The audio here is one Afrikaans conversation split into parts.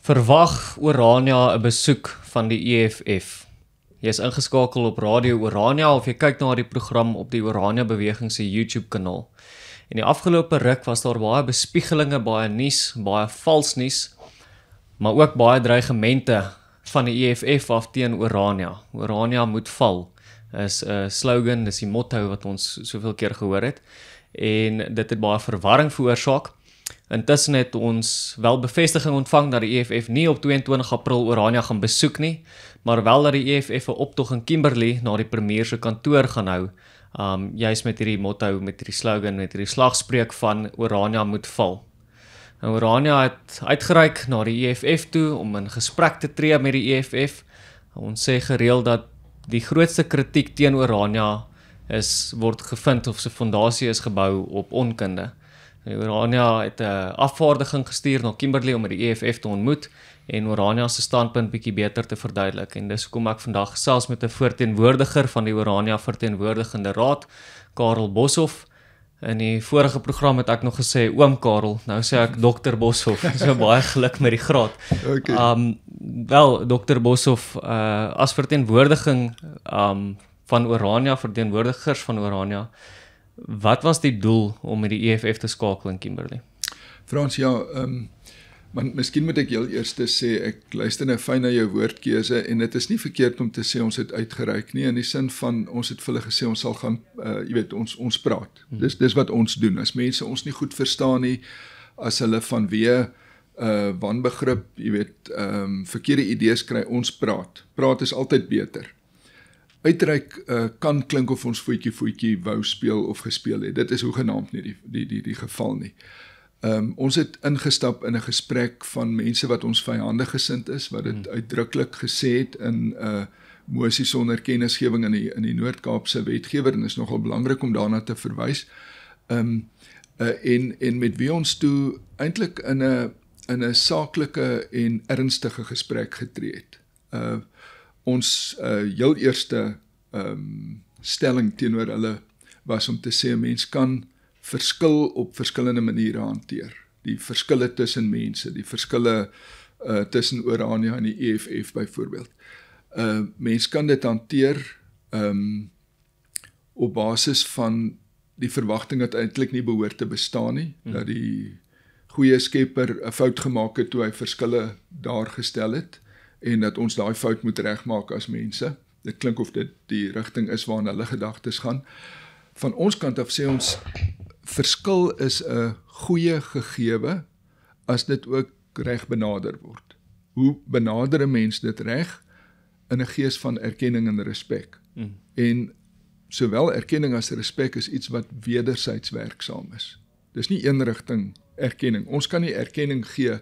Verwag Orania 'n besoek van die EFF. Jy is ingeskakel op Radio Orania of jy kyk na die program op die Orania Beweging se YouTube kanaal. In die afgelope ruk was daar baie bespiegelinge, baie nuus, baie vals nuus, maar ook baie dreigemente van die EFF af teen Orania. Orania moet val is 'n slogan, dis die motto wat ons soveel keer gehoor het en dit het baie verwarring veroorsaak. Intussen het ons wel bevestiging ontvang dat die EFF nie op 22 April Orania gaan besoek nie, maar wel dat die EFF 'n optog in Kimberley na die premier se kantoor gaan hou, juis met hierdie motto, met hierdie slogan, met hierdie slagspreuk van Orania moet val. En Orania het uitgereik na die EFF toe om in gesprek te tree met die EFF. Ons sê gereeld dat die grootste kritiek teen Orania word gevind of sy fondasie is gebou op onkunde. Orania het 'n afvaardiging gestuur na Kimberley om met die EFF te ontmoet en Orania se standpunt bietjie beter te verduidelik. En dis hoekom ek vandag gesels met 'n verteenwoordiger van die Orania Verteenwoordigende Raad, Karel Boshoff. In die vorige program het ek nog gesê oom Karel, nou sê ek Dr. Boshoff. So baie geluk met die graad. Okay. Wel, Dr. Boshoff, as verteenwoordiging van Orania, verteenwoordigers van Orania, wat was die doel om met die EFF te skakel in Kimberley? Frans, ja, maar miskien moet ek heel eers sê, ek luister nou fyn na jou woordkeuse en dit is nie verkeerd om te sê ons het uitgereik nie, in die sin van ons het vir hulle gesê ons sal gaan, jy weet, ons praat. Dis wat ons doen. As mense ons nie goed verstaan nie, as hulle vanweë wanbegrip, jy weet, verkeerde idees kry, ons praat. Praat is altyd beter. Uitreik kan klink of ons voetjie wou speel of gespeel het. Dit is hoegenaamd nie die geval nie. Ons het ingestap in 'n gesprek van mense wat ons vyandig gesind is, wat dit uitdruklik gesê het in mosie sonder kennisgewing in die Noord-Kaapse wetgewer, en is nogal belangrik om daarna te verwys. En met wie ons toe eintlik in 'n saaklike en ernstige gesprek getree het. Ons heel eerste stelling teenoor hulle was om te sê 'n mens kan verskil op verskillende maniere hanteer. Die verskille tussen mense, die verskille tussen Orania en die EFF byvoorbeeld. Mens kan dit hanteer op basis van die verwagting dat eintlik nie behoort te bestaan nie, dat die goeie skepper 'n fout gemaak het toe hy verskille daar gestel het, en dat ons daai fout moet regmaak as mense. Dit klink of dit die rigting is waarna hulle gedagtes gaan. Van ons kant af sê ons, verskil is 'n goeie gegewe as dit ook reg benader word. Hoe benader 'n mens dit reg? In 'n gees van erkenning en respek. En sowel erkenning as respek is iets wat wederzijds werksaam is. Dis nie eenrigting erkenning. Ons kan nie erkenning gee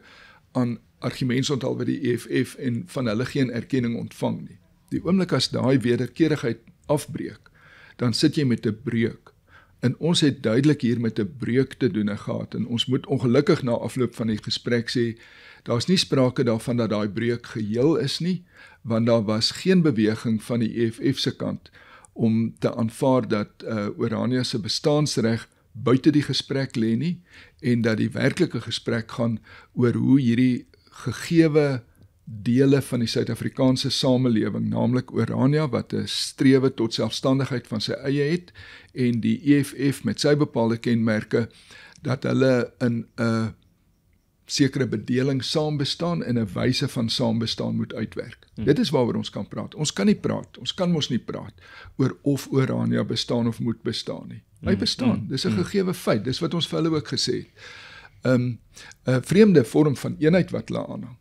aan argumentsonthal by die EFF en van hulle geen erkenning ontvang nie. Die oomblik as daai wederkerigheid afbreek, dan sit jy met 'n breuk. En ons het duidelik hier met 'n breuk te doen gehad, en ons moet ongelukkig na afloop van die gesprek sê, daar's nie sprake daarvan dat daai breuk geheel is nie, want daar was geen beweging van die EFF se kant om te aanvaar dat Orania se bestaansreg buite die gesprek lê nie, en dat die werklike gesprek gaan oor hoe hierdie gegewe dele van die Suid-Afrikaanse samelewing, naamlik Orania wat 'n strewe tot selfstandigheid van sy eie het, en die EFF met sy bepaalde kenmerke, dat hulle in 'n sekere bedeling saambestaan en 'n wyse van saambestaan moet uitwerk. Dit is waaroor ons kan praat. Ons kan nie praat, ons kan mos nie praat oor of Orania bestaan of moet bestaan nie. Hy bestaan, dis 'n gegewe feit, dis wat ons vir hulle ook gesê het. 'n vreemde vorm van eenheid wat hulle aanhang.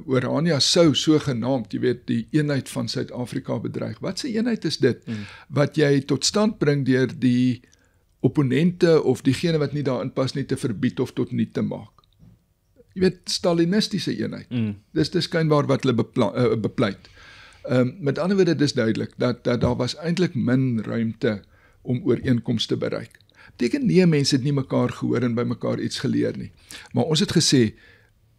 Orania sou sogenaamd, jy weet, die eenheid van Suid-Afrika bedreig. Wat 'n eenheid is dit? Wat jy tot stand bring deur die opponente of diegene wat nie daarin pas nie te verbied of tot niet te maak. Jy weet, stalinistiese eenheid. Dis skynbaar wat hulle bepleit. Met ander woorde, dis duidelik dat daar was eintlik min ruimte om ooreenkomste te bereik. Beteken nie, mense het nie mekaar gehoor en by mekaar iets geleer nie. Maar ons het gesê,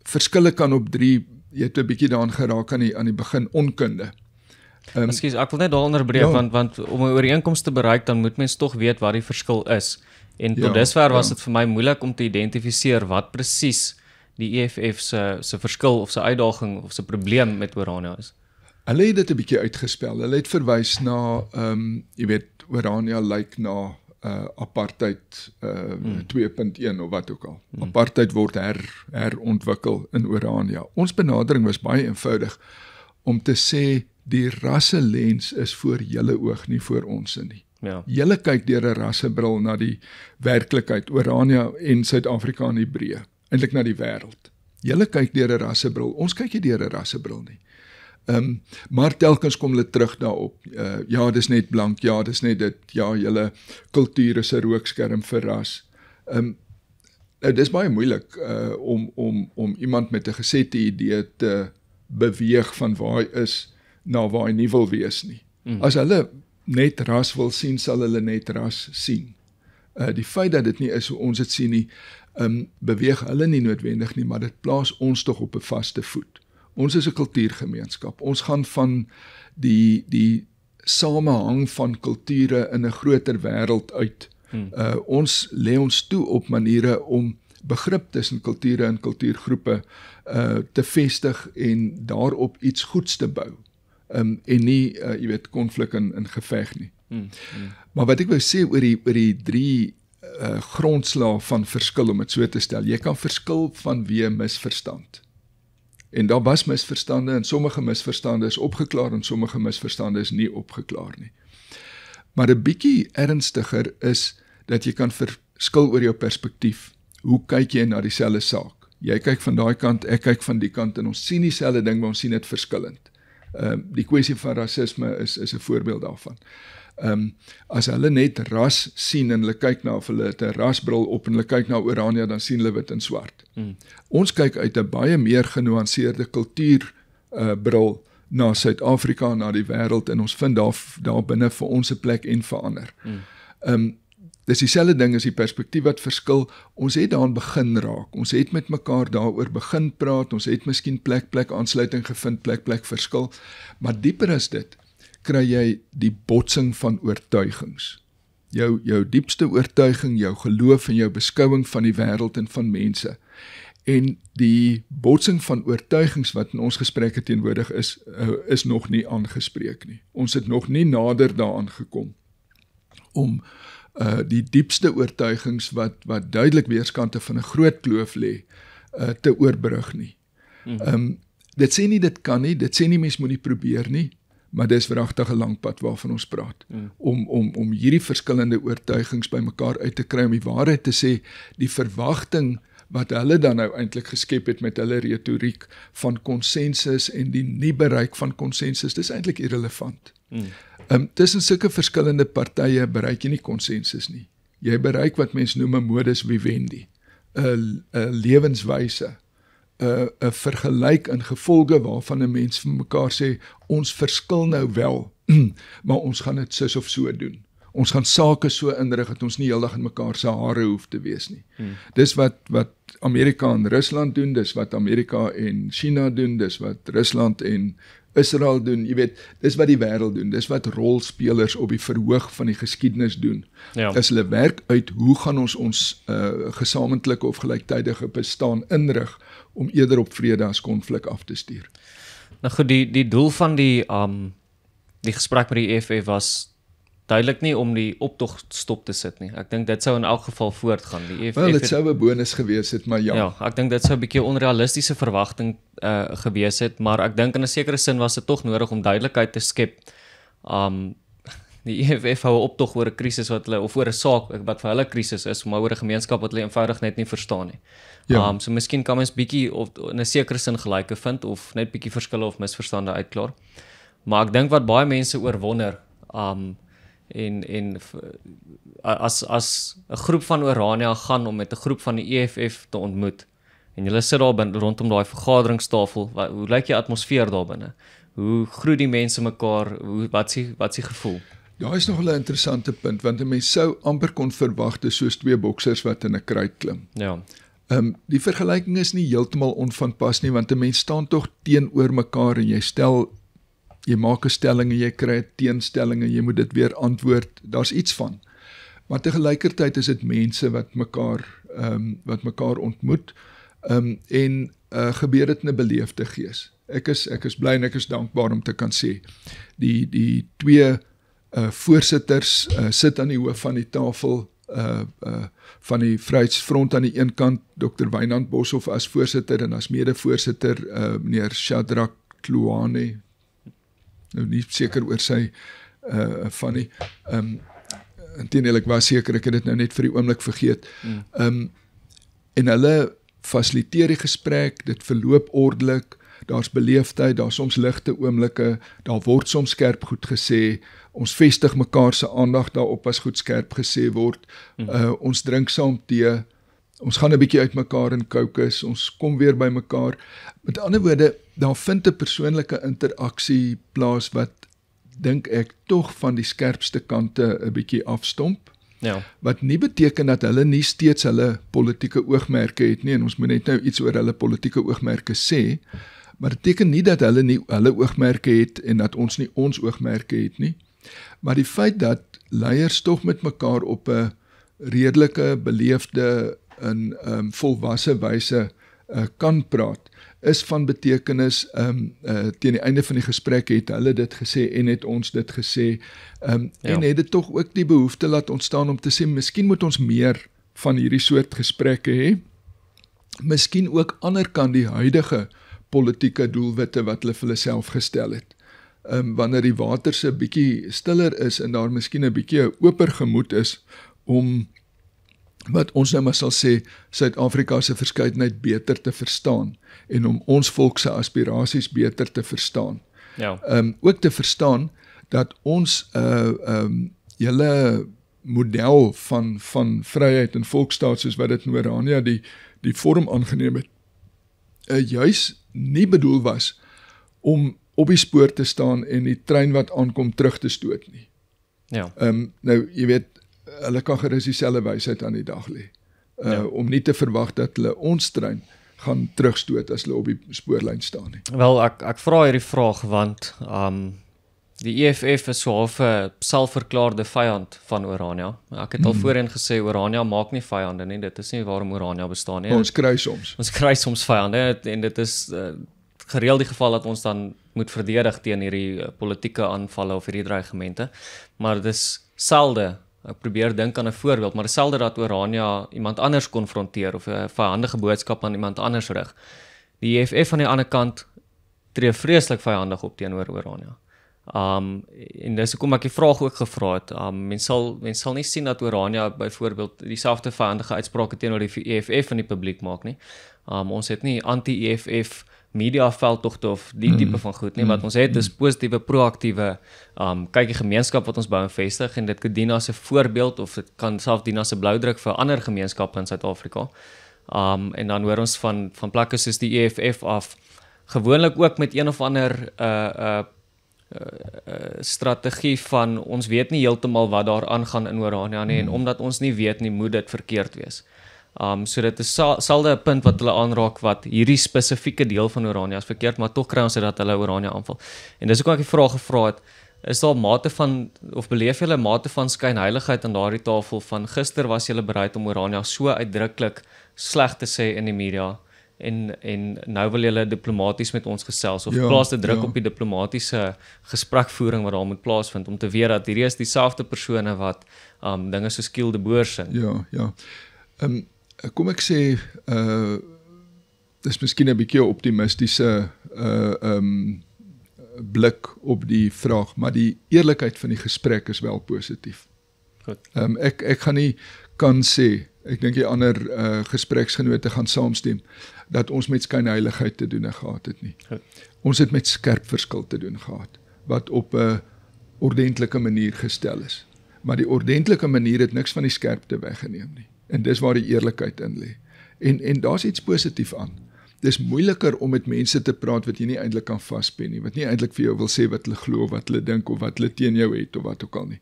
verskille kan op 3, jy het 'n bietjie daaraan geraak aan die begin, onkunde. Ekskuus, ek wil net daar onderbreek, want om 'n ooreenkoms te bereik, dan moet mens tog weet wat die verskil is. En tot dusver was dit vir my moeilik om te identifiseer wat presies die EFF se verskil of se uitdaging of se probleem met Orania is? Hulle het dit 'n bietjie uitgespel. Hulle het verwys na jy weet Orania lyk na apartheid 2.1 of wat ook al. Apartheid word herontwikkel in Orania. Ons benadering was baie eenvoudig om te sê die rasselens is voor julle oog, nie voor ons nie. Ja. Julle kyk deur 'n rassebril na die werklikheid, Orania en Suid-Afrika in Hebreë, eintlik na die wêreld. Julle kyk deur 'n rassebril, ons kyk nie deur 'n rassebril nie. Maar telkens kom hulle terug daarop. Ja, dis net blank, ja, dis net dit, ja, julle kultuur is 'n rookskerm vir ras. Dis baie moeilik om iemand met 'n gesette idee te beweeg van waar hy is na waar hy nie wil wees nie. As hulle net ras wil sien, sal hulle net ras sien. Die feit dat dit nie is hoe ons dit sien nie, beweeg hulle nie noodwendig nie, maar dit plaas ons tog op 'n vaste voet. Ons is 'n kultuurgemeenskap. Ons gaan van die samehang van kulture in 'n groter wêreld uit. Ons lê ons toe op maniere om begrip tussen kulture en kultuurgroepe te vestig en daarop iets goeds te bou. En nie, jy weet, konflik en geveg nie. Maar wat ek wou sê oor die drie grondslae van verskil, om dit so te stel, jy kan verskil vanweë misverstand. En daar was misverstande en sommige misverstande is opgeklaar en sommige misverstande is nie opgeklaar nie. Maar 'n bietjie ernstiger is dat jy kan verskil oor jou perspektief. Hoe kyk jy na dieselfde saak? Jy kyk van daai kant, ek kyk van die kant en ons sien dieselfde ding, maar ons sien dit verskillend. Die kwessie van rasisme is 'n voorbeeld daarvan. As hulle net ras sien en hulle kyk na of hulle het 'n rasbril op en hulle kyk na Orania, dan sien hulle wit en swart. Ons kyk uit 'n baie meer genuanceerde kultuurbril na Suid-Afrika, na die wêreld, en ons vind daar binne vir ons 'n plek en vir ander. Dis dieselfde ding as die perspektief wat verskil. Ons het daarin begin raak. Ons het met mekaar daaroor begin praat. Ons het miskien plek aansluiting gevind, plek verskil. Maar dieper as dit, kry jy die botsing van oortuigings. Jou diepste oortuiging, jou geloof en jou beskouing van die wêreld en van mense. En die botsing van oortuigings wat in ons gesprekke teenwoordig is nog nie aangespreek nie. Ons het nog nie nader daaraan gekom om die diepste oortuigings wat duidelik weerskante van 'n groot kloof lê, te oorbrug nie. Dit sê nie dit kan nie, dit sê nie mens moet nie probeer nie, maar dis wragtig 'n lang pad waarvan ons praat. Om hierdie verskillende oortuigings bymekaar uit te kry, om die waarheid te sê, die verwagting wat hulle dan nou eintlik geskep het met hulle retoriek van konsensus en die nie bereik van konsensus, dis eintlik irrelevant. Tussen sulke verskillende partye bereik jy nie konsensus nie. Jy bereik wat mens noem 'n modus vivendi, 'n lewenswyse, 'n vergelyk in gevolge waarvan 'n mens vir mekaar sê, ons verskil nou wel, maar ons gaan dit sus of so doen. Ons gaan sake so inrig dat ons nie heeldag in mekaar se hare hoef te wees nie. Dis wat Amerika en Rusland doen, dis wat Amerika en China doen, dis wat Rusland en Israel doen, jy weet, dis wat die wêreld doen, dis wat rolspelers op die verhoog van die geskiedenis doen. Ja. As hulle werk uit, hoe gaan ons gesamentlike of gelyktydige bestaan inrig om eerder op vrede as konflik af te stuur. Nou goed, die doel van die gesprek met die EFF was duidelik nie om die optog stop te sit nie. Ek dink dit sou in elk geval voortgaan. Die EFF Wel, dit sou 'n bonus gewees het, maar ja. Ja, ek dink dit sou 'n bietjie onrealistiese verwagting gewees het, maar ek dink in 'n sekere sin was dit tog nodig om duidelikheid te skep. Die EFF hou 'n optog oor 'n krisis wat hulle, of oor 'n saak wat vir hulle krisis is, maar oor 'n gemeenskap wat hulle eenvoudig net nie verstaan nie. Ja. So miskien kan mens bietjie of in 'n sekere sin gelyke vind of net bietjie verskille of misverstande uitklaar. Maar ek dink wat baie mense oor wonder, en as 'n groep van Orania gaan om met 'n groep van die EFF te ontmoet, en julle sit daar rondom daai vergaderingstafel, hoe lyk die atmosfeer daar binne? Hoe groet die mense mekaar? Wat is die gevoel? Daar is nog 'n interessante punt, want 'n mens sou amper kon verwag dis soos twee boksers wat in 'n kruit klim. Ja. Die vergelyking is nie heeltemal onvanpas nie, want 'n mens staan tog teenoor mekaar en jy maak 'n stelling en jy kry 'n teenstelling en jy moet dit weer antwoord. Daar's iets van. Maar te gelykertyd is dit mense wat mekaar ontmoet. En gebeur dit in 'n beleefde gees. Ek is bly en ek is dankbaar om te kan sê. Die twee voorsitters sit aan die hoof van die tafel, van die Vryheidsfront aan die een kant, Dr. Wynand Boshoff as voorsitter en as mede-voorsitter meneer Shadrack Tluane, nou nie seker oor sy van die, inteendeel ek was seker, ek het dit nou net vir die oomblik vergeet, en hulle fasiliteer die gesprek, dit verloop ordelik, daar's beleefdheid, daar's soms ligte oomblikke, daar word soms skerp goed gesê, ons vestig mekaar se aandag daarop as goed skerp gesê word, ons drink saam tee, ons gaan 'n bietjie uit mekaar in kokes, ons kom weer by mekaar. Met ander woorde, daar vind 'n persoonlike interaksie plaas wat, dink ek, tog van die skerpste kante 'n bietjie afstomp. Ja. Wat nie beteken dat hulle nie steeds hulle politieke oogmerke het nie, en ons moet net nou iets oor hulle politieke oogmerke sê, maar dit beteken nie dat hulle nie hulle oogmerke het en dat ons nie ons oogmerke het nie. Maar die feit dat leiers tog met mekaar op 'n redelike, beleefde en volwasse wyse kan praat, is van betekenis. Teen die einde van die gesprek het hulle dit gesê en het ons dit gesê, en het dit tog ook die behoefte laat ontstaan om te sê, miskien moet ons meer van hierdie soort gesprekke hê, miskien ook ander kan die huidige politieke doelwitte wat hulle vir hulle self gestel het. Wanneer die water se bietjie stiller is en daar miskien 'n bietjie 'n oper gemoed is om wat ons nou maar sal sê, Suid-Afrika se verskeidenheid beter te verstaan en om ons volk se aspirasies beter te verstaan. Ja. Ook te verstaan dat ons hele model van vryheid en volksstaat soos wat dit in Orania die vorm aangeneem het, juis nie bedoel was om op die spoor te staan en die trein wat aankom terug te stoot nie. Ja. Nou, jy weet, hulle kan gerus dieselfde wysheid aan die dag lê. Om nie te verwag dat hulle ons trein gaan terugstoot as hulle op die spoorlyn staan nie. Wel, ek vra hierdie vraag want die EFF is so half 'n selfverklaarde vyand van Orania. Ek het al voorheen gesê Orania maak nie vyande nie. Dit is nie waarom Orania bestaan nie. Ons kry soms. Ons kry soms vyande en dit is gereeld die geval dat ons dan moet verdedig teen hierdie politieke aanvalle of hierdie dreigemente. Maar dit is selde. Ek probeer dink aan 'n voorbeeld, maar dieselfde dat Orania iemand anders konfronteer of 'n vyandige boodskap aan iemand anders rig. Die EFF aan die ander kant tree vreeslik vyandig op teenoor Orania. En dis hoekom ek die vraag ook gevra het. Mens sal nie sien dat Orania byvoorbeeld dieselfde vyandige uitsprake teenoor die EFF in die publiek maak nie. Ons het nie anti-EFF media veldtogte of die tipe van goed nie, wat ons het is positiewe, proaktiewe, kyk die gemeenskap wat ons bou en vestig, en dit kan dien as 'n voorbeeld, of dit kan self dien as 'n bloudruk vir ander gemeenskappe in Suid-Afrika. En dan hoor ons van plekke soos die EFF af, gewoonlik ook met een of ander strategie van, ons weet nie heeltemal wat daar aangaan in Orania nie, en omdat ons nie weet nie, moet dit verkeerd wees. So dit is selde 'n punt wat hulle aanraak wat hierdie spesifieke deel van Orania is verkeerd, maar tog kry ons dit dat hulle Orania aanval. En dis hoekom ek die vraag gevra het, is daar mate van, of beleef julle mate van skynheiligheid aan daardie tafel van, gister was julle bereid om Orania so uitdruklik sleg te sê in die media, en nou wil julle diplomaties met ons gesels, of plaas dit druk op die diplomatisiese gesprekvoering wat daar moet plaasvind, om te weet dat hierdie is dieselfde persone wat dinge soos Kiel de Boer sing. Ja. Kom ek sê, dis miskien 'n bietjie optimistiese blik op die vraag, maar die eerlikheid van die gesprek is wel positief. Goed. Ek gaan nie kan sê, ek dink die ander gespreksgenote gaan saamstem, dat ons met skynheiligheid te doen gehad het nie. Goed. Ons het met skerp verskil te doen gehad, wat op 'n ordentlike manier gestel is. Maar die ordentlike manier het niks van die skerpte weggeneem nie. En dis waar die eerlikheid in lê. En daar's iets positief aan. Dis moeiliker om met mense te praat wat jy nie eintlik kan vaspen nie, wat nie eintlik vir jou wil sê wat hulle glo, wat hulle dink, of wat hulle teen jou het, of wat ook al nie.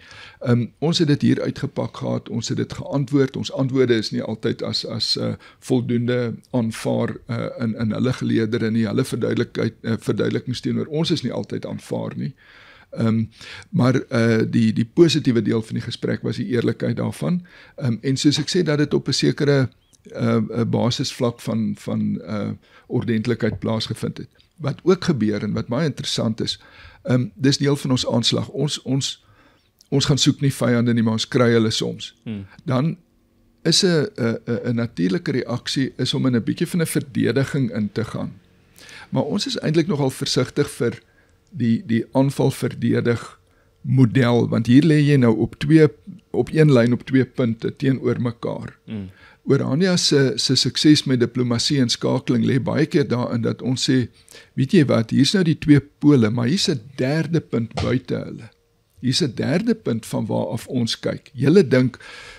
Ons het dit hier uitgepak gehad, ons het dit geantwoord, ons antwoorde is nie altyd as voldoende aanvaar in hulle geleedere nie, hulle verduidelikings teenoor ons is nie altyd aanvaar nie. Maar die positiewe deel van die gesprek was die eerlikheid daarvan, en soos ek sê, dat dit op 'n sekere basisvlak van ordentlikheid plaasgevind het. Wat ook gebeur en wat baie interessant is, dis deel van ons aanslag. Ons gaan soek nie vyande nie, maar ons kry hulle soms. Dan is 'n natuurlike reaksie is om in 'n bietjie van 'n verdediging in te gaan. Maar ons is eintlik nogal versigtig vir die aanval-verdedig model, want hier lê jy nou op een lyn op 2 punte teenoor mekaar. Orania se sukses met diplomatie en skakeling lê baie keer daarin dat ons sê, weet jy wat, hier's nou die 2 pole, maar hier's 'n derde punt buite hulle. Hier's 'n derde punt van waar af ons kyk. Julle dink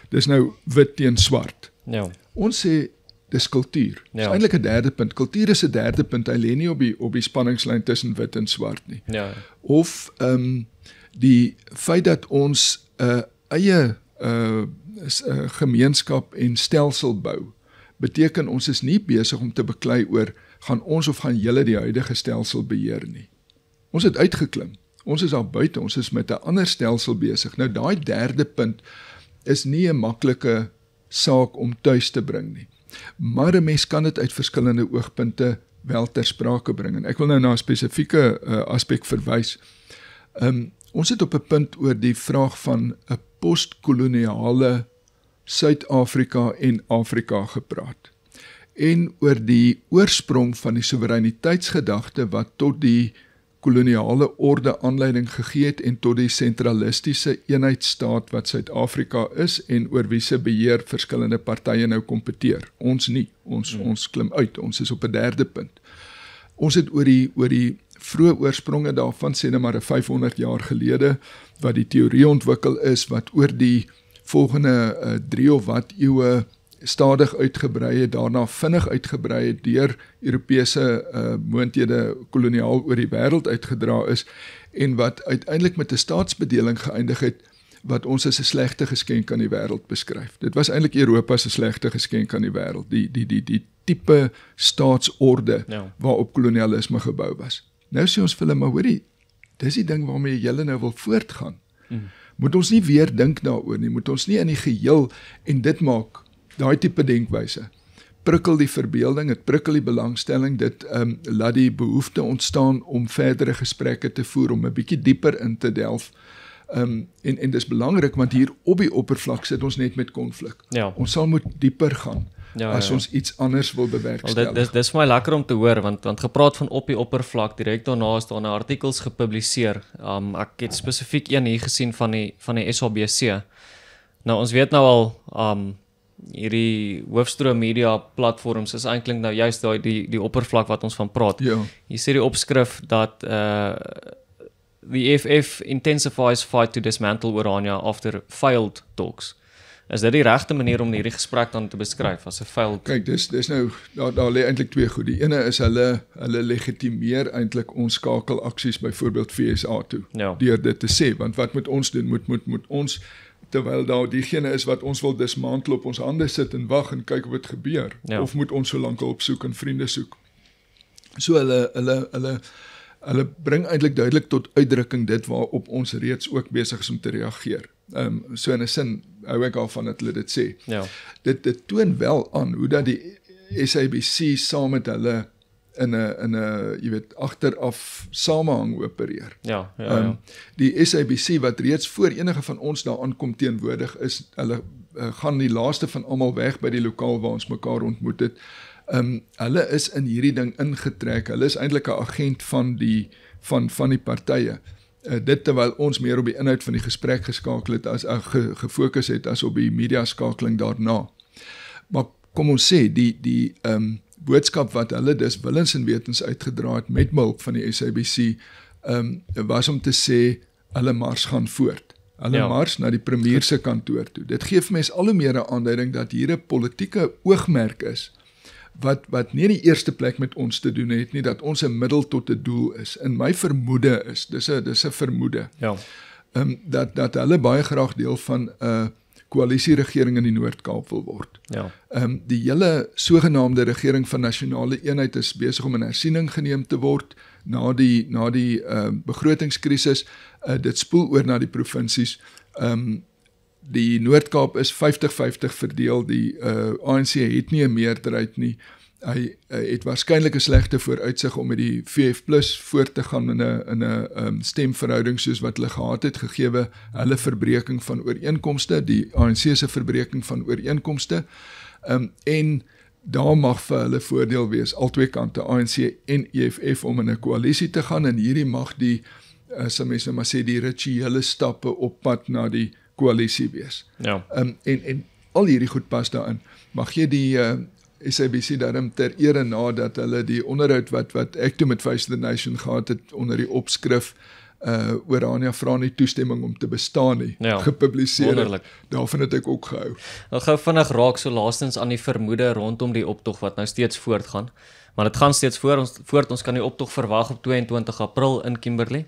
dis nou wit teen swart. Ja. Ons sê dis kultuur. Dis Ja. eintlik 'n derde punt. Kultuur is 'n derde punt. Hy lê nie op die spanningslyn tussen wit en swart nie. Ja. Of die feit dat ons 'n eie gemeenskap en stelsel bou, beteken ons is nie besig om te beklei oor gaan ons of gaan julle die huidige stelsel beheer nie. Ons het uitgeklim. Ons is daar buite, ons is met 'n ander stelsel besig. Nou daai derde punt is nie 'n maklike saak om tuis te bring nie. Maar 'n mens kan dit uit verskillende oogpunte wel ter sprake bring. En ek wil nou na 'n spesifieke aspek verwys. Ons het op 'n punt oor die vraag van 'n postkoloniale Suid-Afrika en Afrika gepraat. En oor die oorsprong van die soewereiniteitsgedagte wat tot die koloniale orde aanleiding gegee het en tot die sentralistiese eenheidsstaat wat Suid-Afrika is en oor wie se beheer verskillende partye nou kompeteer. Ons nie, ons klim uit, ons is op 'n derde punt. Ons het oor die vroeë oorspronge daarvan, sê nou maar 500 jaar gelede, wat die teorie ontwikkel is, wat oor die volgende 3 of wat eeue stadig uitgebrei het, daarna vinnig uitgebrei het, deur Europese moondhede koloniaal oor die wêreld uitgedra is, en wat uiteindelik met 'n staatsbedeling geëindig het, wat ons as 'n slegte geskenk aan die wêreld beskryf. Dit was eintlik Europa se slegte geskenk aan die wêreld, die tipe staatsorde waarop kolonialisme gebou was. Nou sê ons vir hulle, maar hoorie, dis die ding waarmee julle nou wil voortgaan. Moet ons nie weer dink daaroor nie, moet ons nie in die geheel, en dit maak daai tipe denkwyse, prikkel die verbeelding, dit prikkel die belangstelling, dit laat die behoefte ontstaan om verdere gesprekke te voer, om 'n bietjie dieper in te delf, en dis belangrik, want hier op die oppervlak sit ons net met konflik. Ja. Ons sal moet dieper gaan, as ons iets anders wil bewerkstellig. Dis vir my lekker om te hoor, want gepraat van op die oppervlak, direk daarna is daar 'n artikels gepubliseer. Ek het spesifiek een hier gesien van die SABC. Nou ons weet nou al, hierdie hoofstroom media platforms is eintlik nou juist die oppervlak wat ons van praat. Ja. Hier sê die opskrif dat the EFF intensifies fight to dismantle Orania after failed talks. Is dit die regte manier om hierdie gesprek dan te beskryf as 'n failed? Kyk, dis nou daar lê eintlik 2 goed. Die ene is hulle legitimeer eintlik ons skakelaksies byvoorbeeld FSA toe. Ja. Deur dit te sê, want wat moet ons doen? Moet ons, terwyl daar diegene is wat ons wil dismantle, op ons hande sit en wag en kyk wat gebeur, of moet ons so lank hulp soek en vriende soek? So hulle bring eintlik duidelik tot uitdrukking dit waarop ons reeds ook besig is om te reageer. So in 'n sin hou ek al van dat hulle dit sê. Ja. Dit toon wel aan hoe dat die SABC saam met hulle in 'n jy weet agteraf samehang opereer. Ja. Die SABC wat reeds voor enige van ons daaraan kom teenwoordig is, hulle gaan die laaste van almal weg by die lokaal waar ons mekaar ontmoet het. Hulle is in hierdie ding ingetrek. Hulle is eintlik 'n agent van die partye. Dit terwyl ons meer op die inhoud van die gesprek geskakel het as gefokus het as op die media skakeling daarna. Maar kom ons sê die boodskap wat hulle dus willens en wetens uitgedra het met hulp van die SABC was om te sê hulle mars gaan voort. Hulle mars na die premier se kantoor toe. Dit gee vir mense al hoe meer 'n aanduiding dat hier 'n politieke oogmerk is wat nie die eerste plek met ons te doen het nie, dat ons 'n middel tot 'n doel is. En my vermoede is, dis 'n vermoede, dat hulle baie graag deel van 'n koalisieregering in die Noord-Kaap wil word. Ja. Die hele sogenaamde regering van nasionale eenheid is besig om in hersiening geneem te word na die begrotingskrisis. Dit spoel oor na die provinsies. Die Noord-Kaap is 50-50 verdeel, die ANC het nie 'n meerderheid nie. Hy het waarskynlik 'n slegte vooruitsig om met die VF+ voort te gaan in 'n stemverhouding soos wat hulle gehad het, gegee hulle verbreeking van ooreenkomste, die ANC se verbreeking van ooreenkomste, en daar mag vir hulle voordeel wees, albei kante, ANC en EFF, om in 'n koalisie te gaan, en hierdie mag die, sal mense maar sê, die rituele stappe op pad na die koalisie wees. Ja. En al hierdie goed pas daarin. Mag jy die SABC daarom ter ere nadat hulle die onderhoud wat ek toe met Face the Nation gehad het onder die opskrif Orania vra nie toestemming om te bestaan nie, gepubliseer het. Daarvan het ek ook gehou. Nou gou vinnig raak so laastens aan die vermoede rondom die optog wat nou steeds voortgaan. Maar dit gaan steeds voort. Ons kan die optog verwag op 22 April in Kimberley.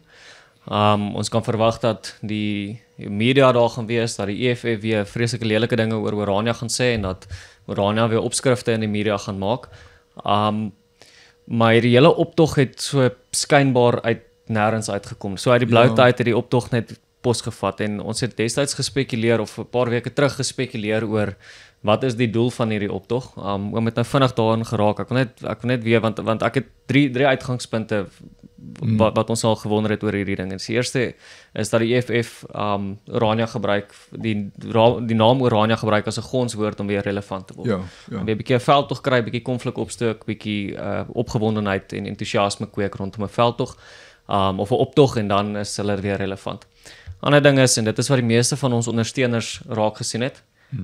Ons kan verwag dat die media daar gaan wees, dat die EFF weer vreeslike lelike dinge oor Orania gaan sê en dat Orania weer opskrifte in die media gaan maak. Maar die hele optog het so skynbaar uit nêrens uitgekom. So uit die blou tyd het die optog net pos gevat en ons het destyds gespekuleer of 'n paar weke terug gespekuleer oor wat is die doel van hierdie optog. Om het nou vinnig daarin geraak. Ek wil net weet want ek het drie uitgangspunte wat ons al gewonder het oor hierdie ding. En die eerste is dat die EFF Orania gebruik, die naam Orania gebruik as 'n gonswoord om weer relevant te word. Ja. Weer 'n bietjie 'n veldtog kry, bietjie konflik opstook, bietjie opgewondenheid en entoesiasme kweek rondom 'n veldtog of 'n optog en dan is hulle weer relevant. Ander ding is, en dit is wat die meeste van ons ondersteuners raak gesien het,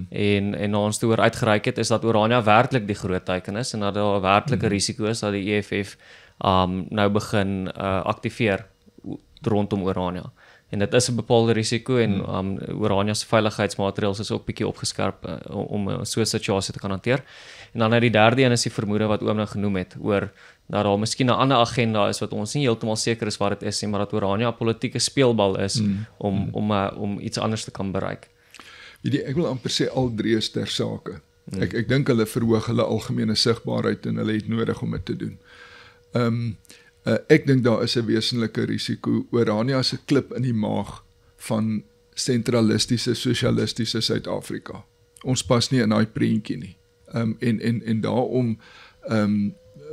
en na ons toe oor uitgereik het, is dat Orania werklik die groot teiken is en dat daar 'n werklike risiko is dat die EFF nou begin aktiveer rondom Orania. En dit is 'n bepaalde risiko en Orania se veiligheidsmaatreëls is ook bietjie opgeskerp om so 'n situasie te kan hanteer. En dan die derde een is die vermoede wat oom nou genoem het oor dat daar miskien 'n ander agenda is wat ons nie heeltemal seker is wat dit is nie, maar dat Orania 'n politieke speelbal is om iets anders te kan bereik. Ek wil amper sê al drie is ter sake. Ek dink hulle verhoog hulle algemene sigbaarheid en hulle het nodig om dit te doen. Ek dink daar is 'n wesenlike risiko. Orania is 'n klip in die maag van sentralistiese, sosialistiese Suid-Afrika. Ons pas nie in daai prentjie nie. En daarom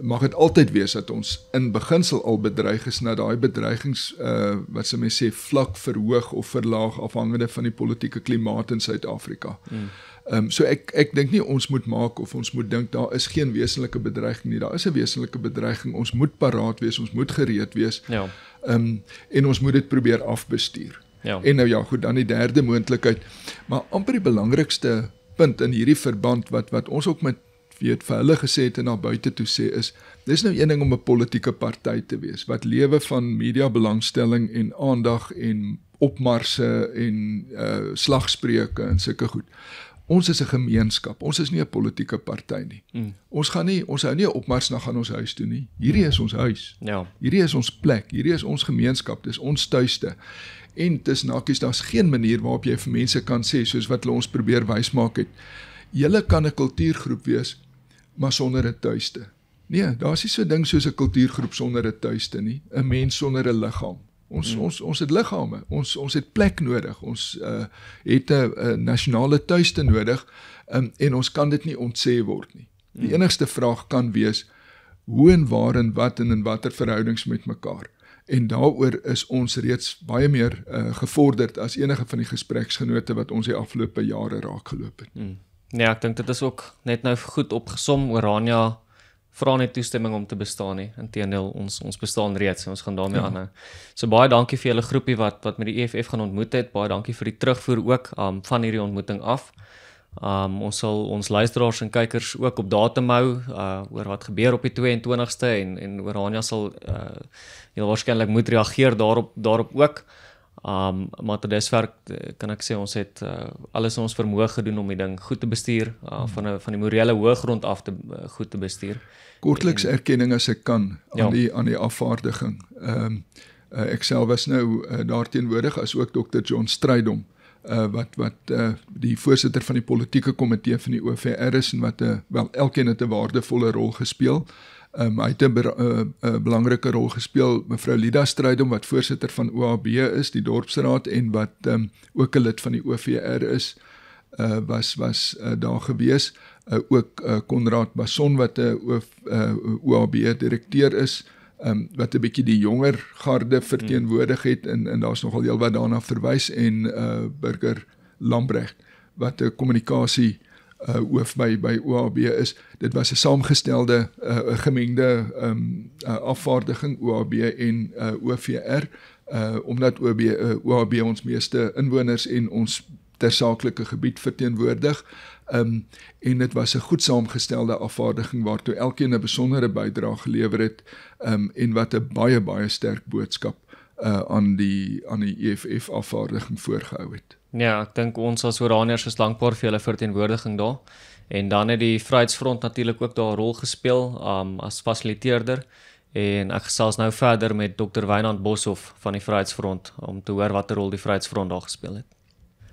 mag dit altyd wees dat ons in beginsel al bedreig is na daai bedreigings wat sou mens sê vlak verhoog of verlaag afhangende van die politieke klimaat in Suid-Afrika. So ek dink nie ons moet maak of ons moet dink daar is geen wesenlike bedreiging nie. Daar is 'n wesenlike bedreiging. Ons moet paraat wees, ons moet gereed wees. Ja. En ons moet dit probeer afbestuur. Ja. En nou ja, goed, dan die derde moontlikheid, maar amper die belangrikste punt in hierdie verband wat ons ook met vir hulle gesê het en na buite toe sê is, dis nou een ding om 'n politieke party te wees, wat lewe van media belangstelling en aandag en opmarse en slagspreuke en sulke goed. Ons is 'n gemeenskap, ons is nie 'n politieke party nie. Ons hou nie 'n opmars na gaan ons huis toe nie. Hierdie is ons huis. Ja. Hierdie is ons plek, hierdie is ons gemeenskap, dis ons tuiste. En tussen hakies, daar's geen manier waarop jy vir mense kan sê, soos wat hulle ons probeer wysmaak het, julle kan 'n kultuurgroep wees, maar sonder 'n tuiste. Nee, daar's nie so 'n ding soos 'n kultuurgroep sonder 'n tuiste nie, 'n mens sonder 'n liggaam. Ons het liggame, ons het plek nodig, ons het 'n nasionale tuiste nodig, en ons kan dit nie ontsê word nie. Die enigste vraag kan wees, hoe en waar en wat en in watter verhoudings met mekaar. En daaroor is ons reeds baie meer gevorderd as enige van die gespreksgenote wat ons die afgelope jare raak geloop het. Ja, ek dink dit is ook net nou goed opgesom. Orania vra nie toestemming om te bestaan nie. Inteendeel, ons bestaan reeds en ons gaan daarmee aanhou. So baie dankie vir julle groepie wat met die EFF gaan ontmoet het. Baie dankie vir die terugvoer ook van hierdie ontmoeting af. Ons sal ons luisteraars en kykers ook op datum hou oor wat gebeur op die 22ste en Orania sal heel waarskynlik moet reageer daarop ook. Maar tot dusver kan ek sê ons het alles in ons vermoë gedoen om die ding goed te bestuur, van die morele hoëgrond af goed te bestuur. Kortliks erkenning as ek kan aan die afvaardiging. Ek self was nou daarteenwoordig as ook Dr. John Strydom, wat die voorsitter van die politieke komitee van die OVR is en wat wel elkeen het 'n waardevolle rol gespeel. Hy het 'n belangrike rol gespeel, mevrou Lida Strydom wat voorsitter van OAB is, die dorpsraad, en wat ook 'n lid van die OVR is, was daar gewees. Ook Konrad Bason wat 'n OAB direkteur is, wat 'n bietjie die jonger garde verteenwoordig het, en daar's nogal heel wat daarna verwys, en Burger Lambrecht wat 'n kommunikasie hoof by OAB is. Dit was 'n saamgestelde gemengde afvaardiging, OAB en OVR, omdat OAB ons meeste inwoners en ons tersaaklike gebied verteenwoordig, en dit was 'n goed saamgestelde afvaardiging waartoe elkeen 'n besondere bydrae gelewer het, en wat 'n baie sterk boodskap aan die EFF afvaardiging voorgehou het. Ja, ek dink ons as Oraniërs is dankbaar vir julle verteenwoordiging daar. En dan het die Vryheidsfront natuurlik ook daar 'n rol gespeel as fasiliteerder. En ek gesels nou verder met Dr. Wynand Boshoff van die Vryheidsfront om te hoor watter rol die Vryheidsfront daar gespeel het.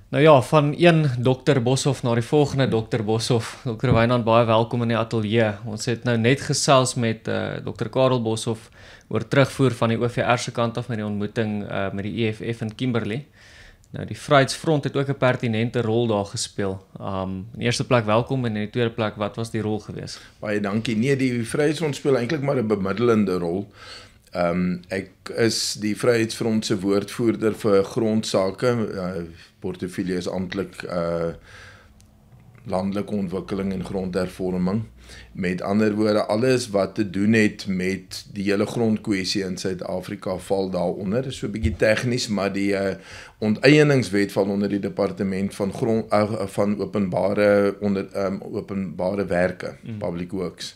Nou ja, van een Dr. Boshoff na die volgende Dr. Boshoff. Dr. Wynand, baie welkom in die ateljee. Ons het nou net gesels met Dr. Karel Boshoff oor terugvoer van die OVR se kant af met die ontmoeting met die EFF in Kimberley. Nou, die Vryheidsfront het ook 'n pertinente rol daar gespeel. In die eerste plek welkom, en in die tweede plek, wat was die rol geweest? Baie dankie. Nee, die Vryheidsfront speel eintlik maar 'n bemiddelende rol. Ek is die Vryheidsfront se woordvoerder vir grondsake. Portefeulje is amptelik landelike ontwikkeling en grondhervorming. Met ander woorde, alles wat te doen het met die hele grondkwessie in Suid-Afrika val daaronder. Dit is so 'n bietjie tegnies, maar die onteieningswet val onder die departement van openbare werke, public works.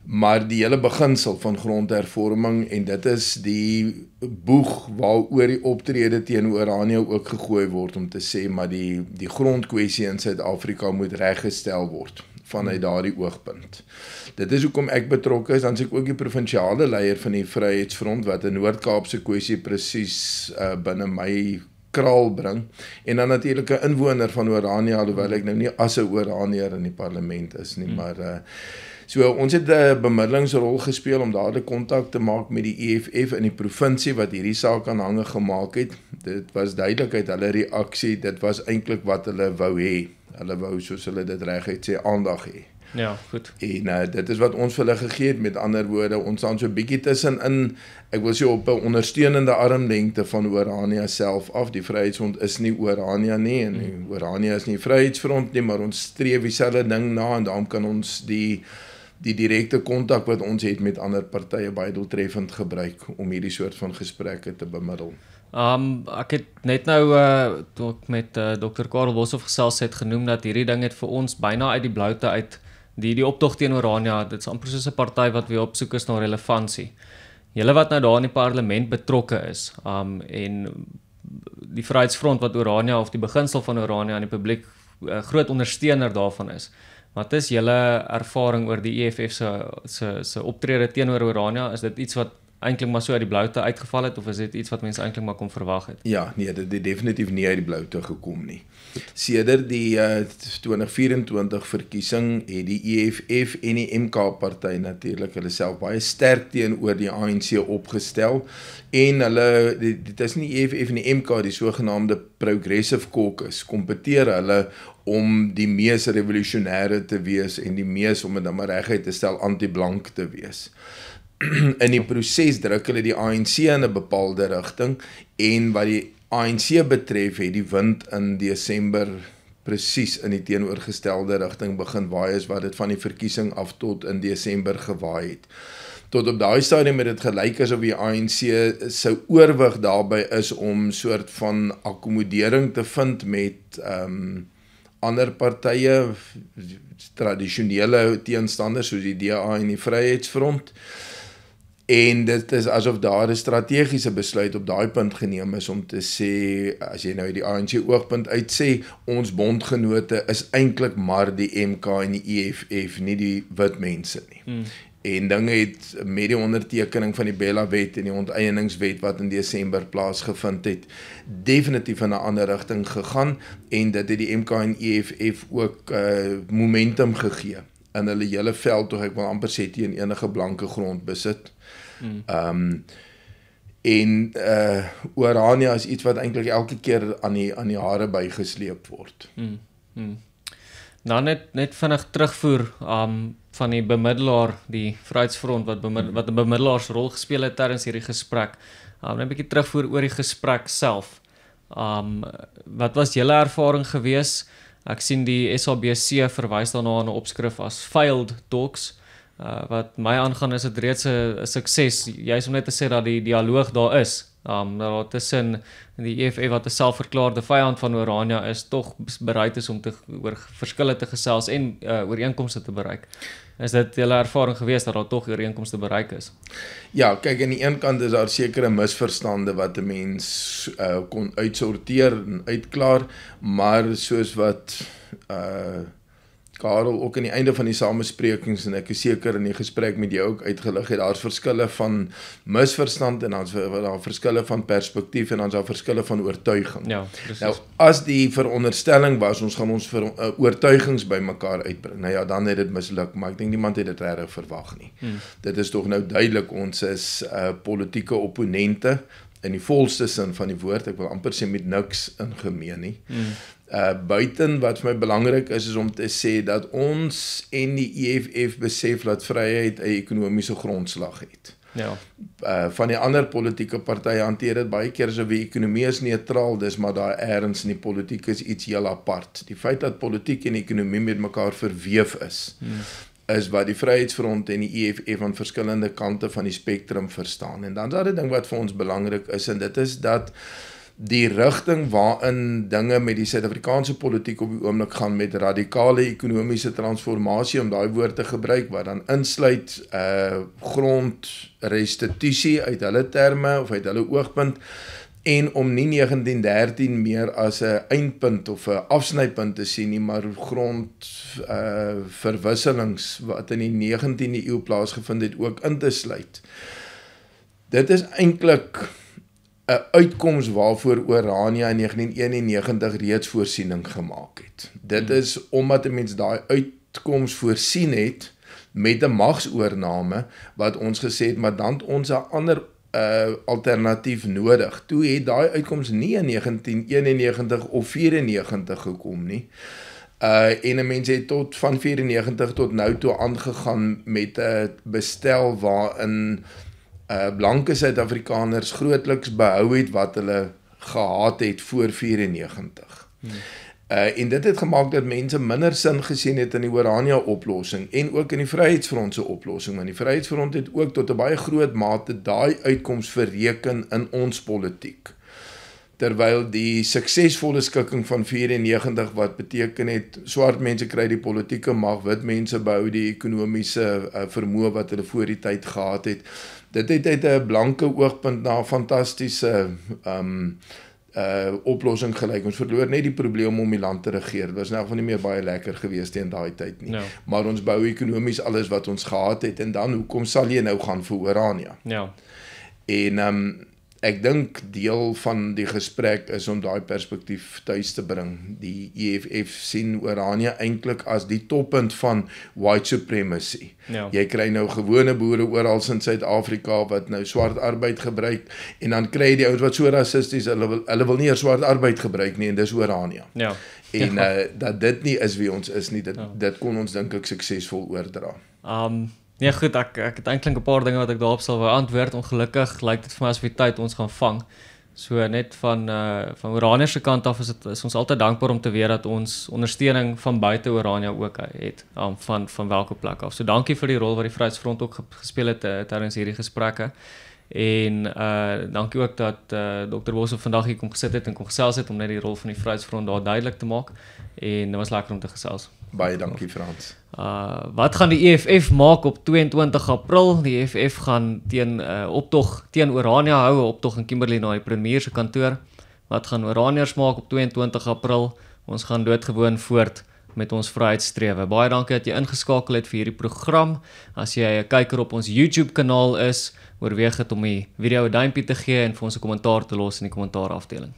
Maar die hele beginsel van grondhervorming, en dit is die boeg waaroor die optrede teen Orania ook gegooi word, om te sê, maar die grondkwessie in Suid-Afrika moet reggestel word vanuit daardie oogpunt. Dit is hoekom ek betrokke is, dan is ek ook die provinsiale leier van die Vryheidsfront, wat 'n Noord-Kaapse kwessie presies binne my kraal bring, en dan natuurlik 'n inwoner van Orania, alhoewel ek nou nie as 'n Oranier in die parlement is nie, maar so ons het 'n bemiddelingsrol gespeel om daardie kontak te maak met die EFF in die provinsie wat hierdie saak aan hange gemaak het. Dit was duidelik uit hulle reaksie, dit was eintlik wat hulle wou hê. Hulle wou, soos hulle dit reguit sê, aandag hê. Ja, goed. En dit is wat ons vir hulle gegee het. Met ander woorde, ons staan so 'n bietjie tussenin, ek wil sê op 'n ondersteunende armlengte van Orania self af. Die Vryheidsfront is nie Orania nie, en Orania is nie Vryheidsfront nie, maar ons streef dieselfde ding na, en daarom kan ons die direkte kontak wat ons het met ander partye baie doeltreffend gebruik om hierdie soort van gesprekke te bemiddel. Ek het net nou toe ek met Dr. Karel Boshoff gesels het genoem dat hierdie ding het vir ons byna uit die bloute uit die optog teen Orania, dit is amper soos 'n party wat weer op soek is na relevantie. Julle wat nou daar in die parlement betrokke is, en die Vryheidsfront wat Orania of die beginsel van Orania aan die publiek groot ondersteuner daarvan is. Wat is julle ervaring oor die EFF se optrede teenoor Orania? Is dit iets wat eintlik maar so uit die bloute uitgeval het, of is dit iets wat mense eintlik maar kon verwag het? Ja, nee, dit het definitief nie uit die bloute gekom nie. Sedert die 2024 verkiesing het die EFF en die MK-party natuurlik hulle self baie sterk teenoor die ANC opgestel, en hulle, dit is nie die EFF en die MK, die sogenaamde Progressive Caucus, kompeteer hulle om die mees revolusionêre te wees en die mees, om dit dan maar reguit te stel, anti-blank te wees. In die proses druk hulle die ANC in 'n bepaalde rigting, en wat die ANC betref het die wind in Desember presies in die teenoorgestelde rigting begin waai, is wat dit van die verkiesing af tot in Desember gewaai het. Tot op daai stadium het dit gelyk asof die ANC se oorwig daarby is om soort van akkommodering te vind met ander partye, tradisionele teenstanders soos die DA en die Vryheidsfront. En dit is asof daar 'n strategiese besluit op daai punt geneem is om te sê, as jy nou die ANC oogpunt uitsê, ons bondgenote is eintlik maar die MK en die EFF, nie die wit mense nie. En dinge het met die ondertekening van die Bella-wet en die onteieningswet wat in Desember plaasgevind het, definitief in 'n ander rigting gegaan, en dit het die MK en EFF ook momentum gegee in hulle hele veldtog, ek wil amper sê teen enige blanke grondbesit. En Orania is iets wat eintlik elke keer aan die hare bygesleep word. Nou net vinnig terugvoer van die bemiddelaar, die Vryheidsfront wat 'n bemiddelaarsrol gespeel het tydens hierdie gesprek. Net 'n bietjie terugvoer oor die gesprek self. Wat was julle ervaring gewees? Ek sien die SABC verwys daarna aan 'n opskrif as failed talks. Wat my aangaan is dit reeds 'n sukses, juist om net te sê dat die dialoog daar is. Dat tussen die EFF wat 'n selfverklaarde vyand van Orania is, tog bereid is om oor verskille te gesels en ooreenkomste te bereik. Is dit julle ervaring gewees dat daar tog ooreenkomste bereik is? Ja, kyk, aan die een kant is daar sekere misverstande wat 'n mens kon uitsorteer en uitklaar, maar soos wat Karel ook aan die einde van die samesprekings, en ek is seker in die gesprek met jou ook uitgelig het, daar's verskille van misverstand en daar's daar verskille van perspektief en daar's daar verskille van oortuiging. Ja, presies. Nou, as die veronderstelling was, ons gaan ons oortuigings by mekaar uitbring, nou ja, dan het dit misluk, maar ek dink niemand het dit regtig verwag nie. Dit is tog nou duidelik, ons is politieke opponente, in die volste sin van die woord, ek wil amper sê met niks in gemeen nie. Buiten wat vir my belangrik is om te sê dat ons en die EFF besef dat vryheid 'n ekonomiese grondslag het. Ja. Van die ander politieke partye hanteer dit baie keer asof die ekonomie is neutraal, dis maar daar ergens in die politiek is iets heel apart. Die feit dat politiek en ekonomie met mekaar verweef is wat die Vryheidsfront en die EFF aan verskillende kante van die spektrum verstaan. En dan is daar 'n ding wat vir ons belangrik is, en dit is dat die rigting waarin dinge met die Suid-Afrikaanse politiek op die oomblik gaan met radikale ekonomiese transformasie, om daai woord te gebruik, wat dan insluit grondrestitusie uit hulle terme of uit hulle oogpunt, en om nie 1913 meer as 'n eindpunt of 'n afsnypunt te sien nie, maar grondverwisselings wat in die 19de eeu plaasgevind het ook in te sluit. Dit is eintlik 'n uitkoms waarvoor Orania in 1991 reeds voorsiening gemaak het. Dit is omdat 'n mens daai uitkoms voorsien het met 'n magsoorname wat ons gesê het, maar dan ons 'n ander alternatief nodig. Toe het daai uitkoms nie in 1991 of 94 gekom nie. En 'n mens het van 94 tot nou toe aangegaan met 'n bestel waarin blanke Suid-Afrikaners grootliks behou het wat hulle gehad het voor 94. En dit het gemaak dat mense minder sin gesien het in die Orania oplossing en ook in die Vryheidsfront se oplossing, want die Vryheidsfront het ook tot 'n baie groot mate daai uitkoms verreken in ons politiek. Terwyl die suksesvolle skikking van 94 wat beteken het, swart mense kry die politieke mag, wit mense behou die ekonomiese vermoë wat hulle voor die tyd gehad het. Dit het uit 'n blanke oogpunt na 'n fantastiese oplossing gelyk. Ons verloor net die probleem om die land te regeer. Dit was in elk geval nie meer baie lekker gewees teen daai tyd nie. Ja. Maar ons bou ekonomies alles wat ons gehad het, en dan hoekom sal jy nou gaan vir Orania? Ja. En ek dink deel van die gesprek is om daai perspektief tuis te bring. Die EFF sien Orania eintlik as die toppunt van white supremacy. Ja. Jy kry nou gewone boere oral in Suid-Afrika wat nou swart arbeid gebruik, en dan kry jy die ouens wat so rassisties, hulle wil nie eers swart arbeid gebruik nie, en dis Orania. Ja. En dat dit nie is wie ons is nie, dit kon ons dink ek suksesvol oordra. Nee goed, ek het eintlik 'n paar dinge wat ek daarop sal wou antwoord. Ongelukkig lyk dit vir my asof die tyd ons gaan vang. So net van Orania se kant af is ons altyd dankbaar om te weet dat ons ondersteuning van buite Orania ook het, van welke plek af. So dankie vir die rol wat die Vryheidsfront ook gespeel het tydens hierdie gesprekke. En dankie ook dat Dr. Boshoff vandag hier kom gesit het en kom gesels het om net die rol van die Vryheidsfront daar duidelik te maak. En dit was lekker om te gesels. Baie dankie Frans. Wat gaan die EFF maak op 22 April? Die EFF gaan optog teen Orania hou, 'n optog in Kimberley na die premier se kantoor. Wat gaan Oraniërs maak op 22 April? Ons gaan doodgewoon voort met ons vryheidsstrewe. Baie dankie dat jy ingeskakel het vir hierdie program. As jy 'n kyker op ons YouTube kanaal is, oorweeg dit om die video 'n duimpie te gee en vir ons 'n kommentaar te los in die kommentaar afdeling.